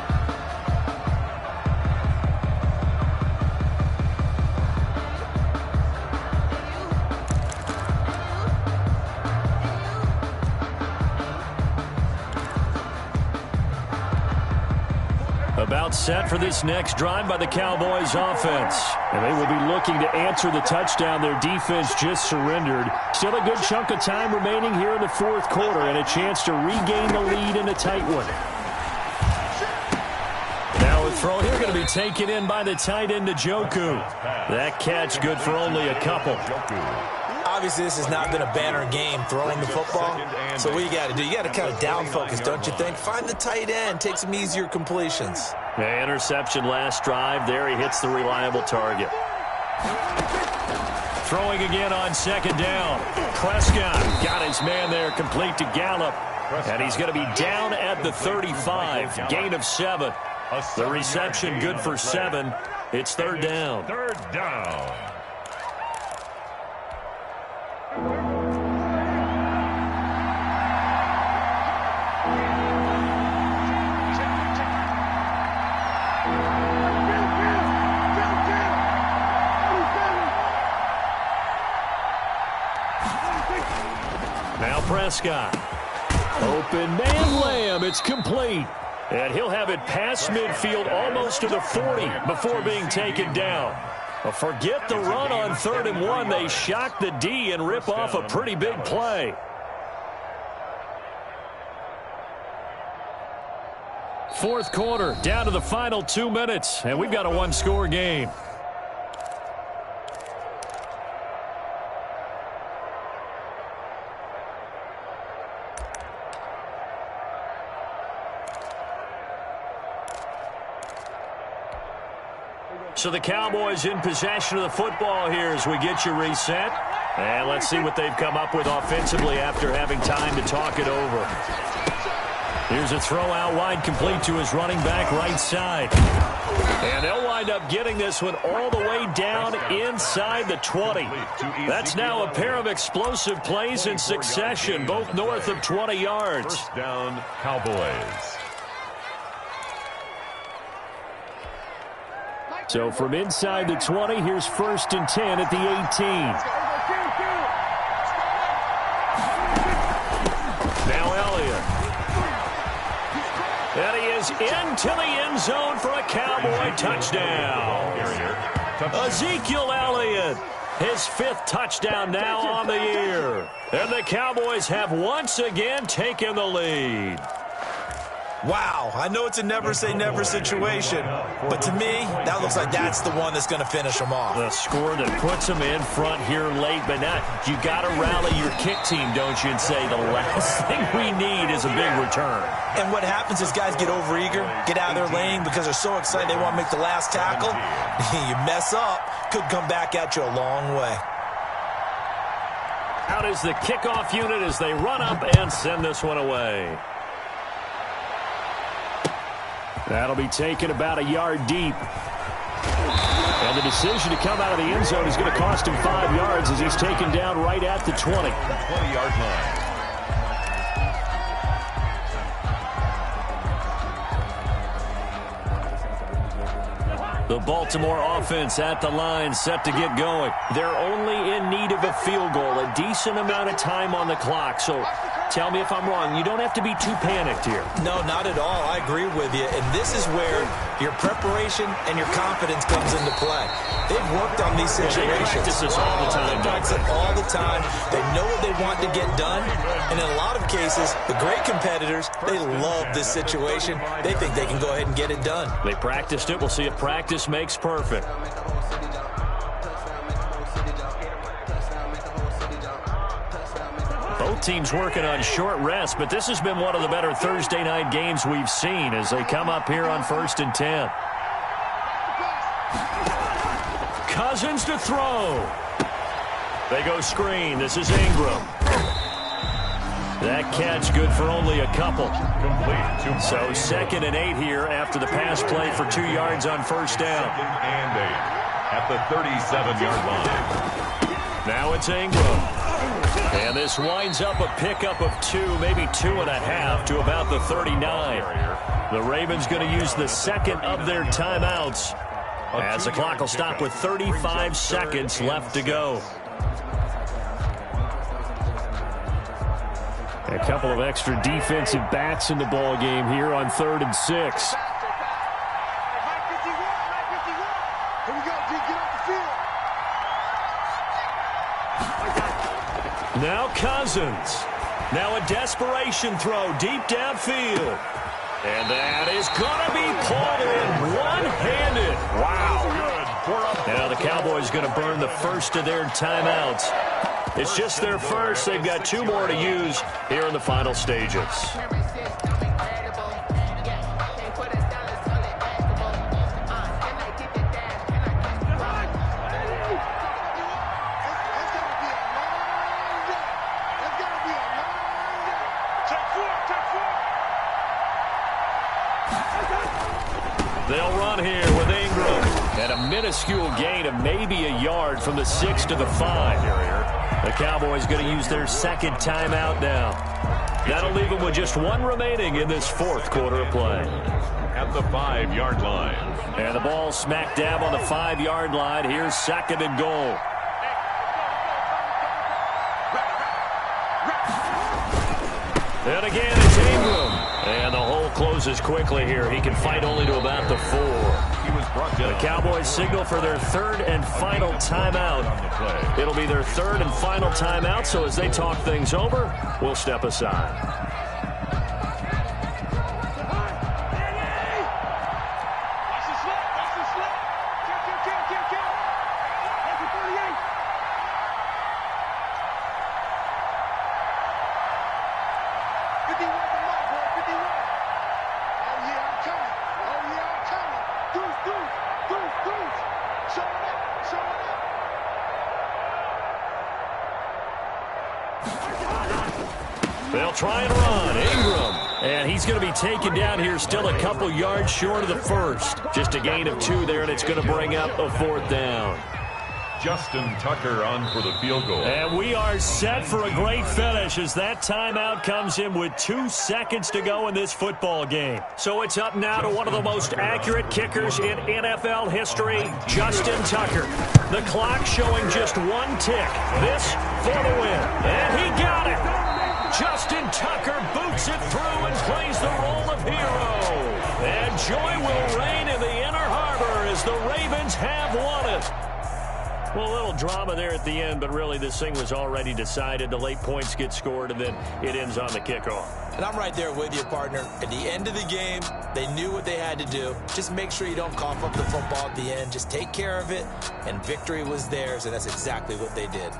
About set for this next drive by the Cowboys offense. And they will be looking to answer the touchdown their defense just surrendered. Still a good chunk of time remaining here in the 4th quarter and a chance to regain the lead in a tight one. Now a throw here going to be taken in by the tight end Njoku. That catch good for only a couple. Obviously, this has not been a banner game throwing the football. So what you got to do, you got to kind of down focus, don't you think? Find the tight end, take some easier completions. The interception last drive. There he hits the reliable target. Throwing again on 2nd down. Prescott got his man there complete to Gallup. And he's going to be down at the 35. Gain of 7. The reception good for 7. It's 3rd down. 3rd down. Now Prescott. Open man Lamb. It's complete. And he'll have it past midfield almost to the 40 before being taken down. Well, forget the run on 3rd and 1. They shock the D and rip off a pretty big play. fourth quarter, down to the final 2 minutes, and we've got a one-score game. So the Cowboys in possession of the football here as we get you reset. And let's see what they've come up with offensively after having time to talk it over. Here's a throw out wide, complete to his running back right side. And they'll wind up getting this one all the way down inside the 20. That's now a pair of explosive plays in succession, both north of 20 yards. First down, Cowboys. So from inside the 20, here's 1st and 10 at the 18. Now Elliott. And he is into the end zone for a Cowboy touchdown. Ezekiel Elliott, his 5th touchdown now on the year. And the Cowboys have once again taken the lead. Wow, I know it's a never-say-never situation, but to me, that looks like that's the one that's going to finish them off. The score that puts them in front here late, but now you got to rally your kick team, don't you, and say the last thing we need is a big return. And what happens is guys get overeager, get out of their lane because they're so excited they want to make the last tackle. You mess up, could come back at you a long way. Out is the kickoff unit as they run up and send this one away. That'll be taken about a yard deep. And the decision to come out of the end zone is going to cost him 5 yards as he's taken down right at the 20. 20-yard line. The Baltimore offense at the line, set to get going. They're only in need of a field goal, a decent amount of time on the clock. So tell me if I'm wrong. You don't have to be too panicked here. No, not at all. I agree with you. And this is where your preparation and your confidence comes into play. They've worked on these situations. They practice this all the time. They practice it all the time. They know what they want to get done. And in a lot of cases, the great competitors, they love this situation. They think they can go ahead and get it done. They practiced it. We'll see if practice makes perfect. Both teams working on short rest, but this has been one of the better Thursday night games we've seen as they come up here on 1st and 10. Cousins to throw. They go screen. This is Ingram. That catch good for only a couple. Complete. So 2nd and 8 here after the pass play for 2 yards on 1st down. 2nd and 8 at the 37-yard line. Now it's Ingram. And this winds up a pickup of 2, maybe 2.5 to about the 39. The Ravens going to use the 2nd of their timeouts as the clock will stop with 35 seconds left to go. A couple of extra defensive backs in the ball game here on 3rd and 6. Now Cousins. Now a desperation throw deep downfield. And that is going to be pulled in one-handed. Wow. Now the Cowboys going to burn the first of their timeouts. It's just their first. They've got 2 more to use here in the final stages. They'll run here with Ingram. And a minuscule gain of maybe a yard from the 6 to the 5. The Cowboys going to use their 2nd timeout now. That'll leave them with just 1 remaining in this 4th quarter of play. At the 5-yard line. And the ball smack dab on the 5-yard line. Here's 2nd and goal. And again, it's Ingram. And the hole closes quickly here. He can fight only to about the 4. He was brought down. The Cowboys signal for their 3rd and final timeout. It'll be their 3rd and final timeout, so as they talk things over, we'll step aside. They'll try and run. Ingram. And he's going to be taken down here still a couple yards short of the first. Just a gain of 2 there, and it's going to bring up a 4th down. Justin Tucker on for the field goal. And we are set for a great finish as that timeout comes in with 2 seconds to go in this football game. So it's up now to one of the most accurate kickers in NFL history, Justin Tucker. The clock showing just 1 tick. This for the win. And he got it. Justin Tucker boots it through and plays the role of hero. And joy will reign in the Inner Harbor as the Ravens have won it. Well, a little drama there at the end, but really this thing was already decided. The late points get scored, and then it ends on the kickoff. And I'm right there with you, partner. At the end of the game, they knew what they had to do. Just make sure you don't cough up the football at the end. Just take care of it, and victory was theirs, and that's exactly what they did.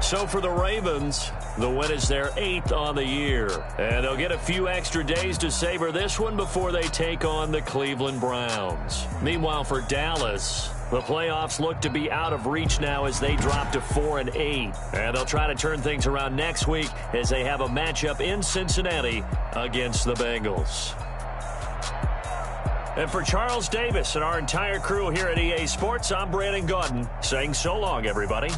So for the Ravens, the win is their 8th on the year. And they'll get a few extra days to savor this one before they take on the Cleveland Browns. Meanwhile, for Dallas, the playoffs look to be out of reach now as they drop to 4-8. And they'll try to turn things around next week as they have a matchup in Cincinnati against the Bengals. And for Charles Davis and our entire crew here at EA Sports, I'm Brandon Gaudin saying so long, everybody.